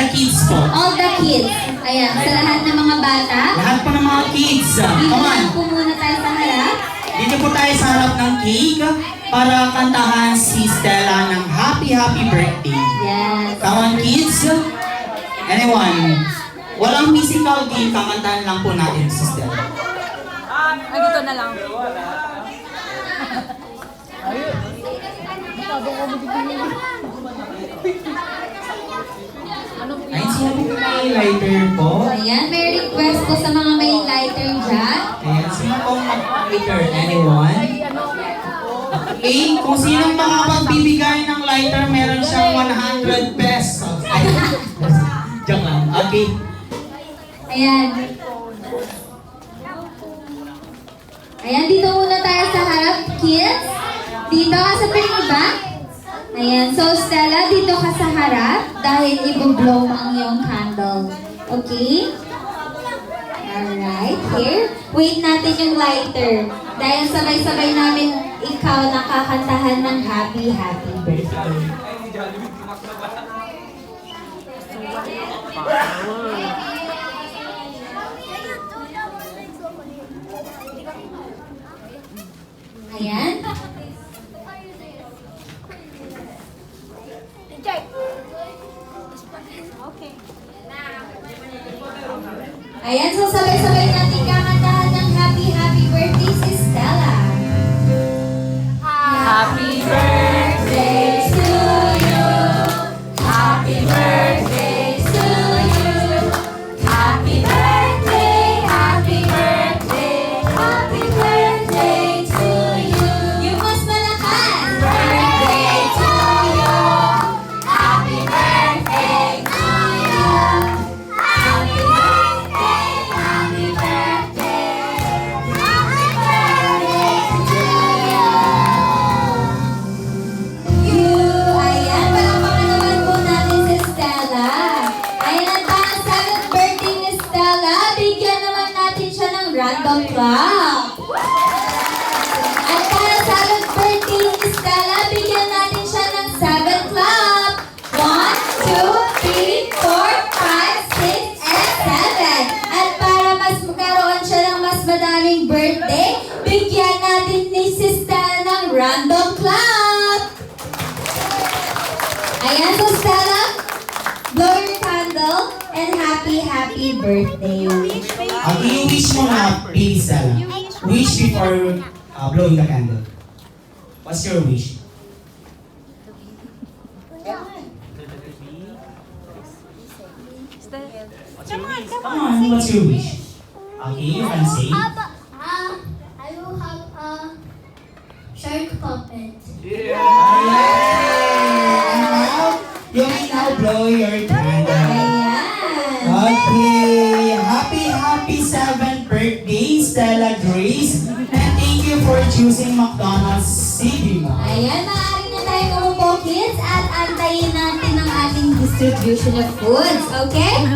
the kids po. All the kids. Ayan, sa lahat ng mga bata. Lahat po ng mga kids. Dito Come on. lang po muna tayo sa harap. Dito po tayo sa harap ng cake para kantahan si Stella ng happy birthday. Yes. Come on, kids. Anyone? Walang musical game, kakantahan lang po natin si Stella. Dito na lang. Ayun, sinabi ko may lighter po. Ayan, may request po sa mga may lighter dyan. Ayan, sino pong mag-lighter? Anyone? Okay, kung sinong makapagbibigay ng lighter, meron siyang 100 pesos. Ay, joke lang. Okay. Ayan. Ayan, dito muna tayo sa harap, kids. Dito ka sa pinibak. Ayan, so Stella, dito ka sa harap dahil i-blow ang iyong candle. Okay? Alright, here. Wait natin yung lighter. Dahil sabay-sabay namin ikaw nakakantahan ng happy birthday. Ayan. Ayan, so sabay-sabay natin kakantahan ng happy birthday si Stella. Happy birthday to you. Happy birthday to you. Happy birthday, happy birthday, happy birthday to you. Yung mas malakas. Birthday to you. Happy birthday to you. Happy birthday, happy birthday. Happy birthday to you. You, ayan, palakpakan naman po natin si Stella. Ayan, at para sa 7th birthday ni Stella, bigyan naman natin siya ng random clap. At para sa 7th birthday ni Stella, bigyan natin siya ng 7 clap. 1, 2, 3, 4, 5, 6, and 7. At para mas magkaroon siya ng mas madaming birthday, bigyan natin ni si Stella ng random clap. Ayan, so Stella, blow your candle and happy birthday. Okay, you wish mo na, baby Stella. Wish before blowing the candle. What's your wish? Come on, what's your wish? Okay, you can say. I will have a shark puppet. You may now blow your candle. Ayan. Okay, happy 7th birthday, Stella Grace. And thank you for choosing McDonald's City Mall. Ayan, maaari na tayo umupo, kids, at antayin natin ang ating distribution of foods, okay?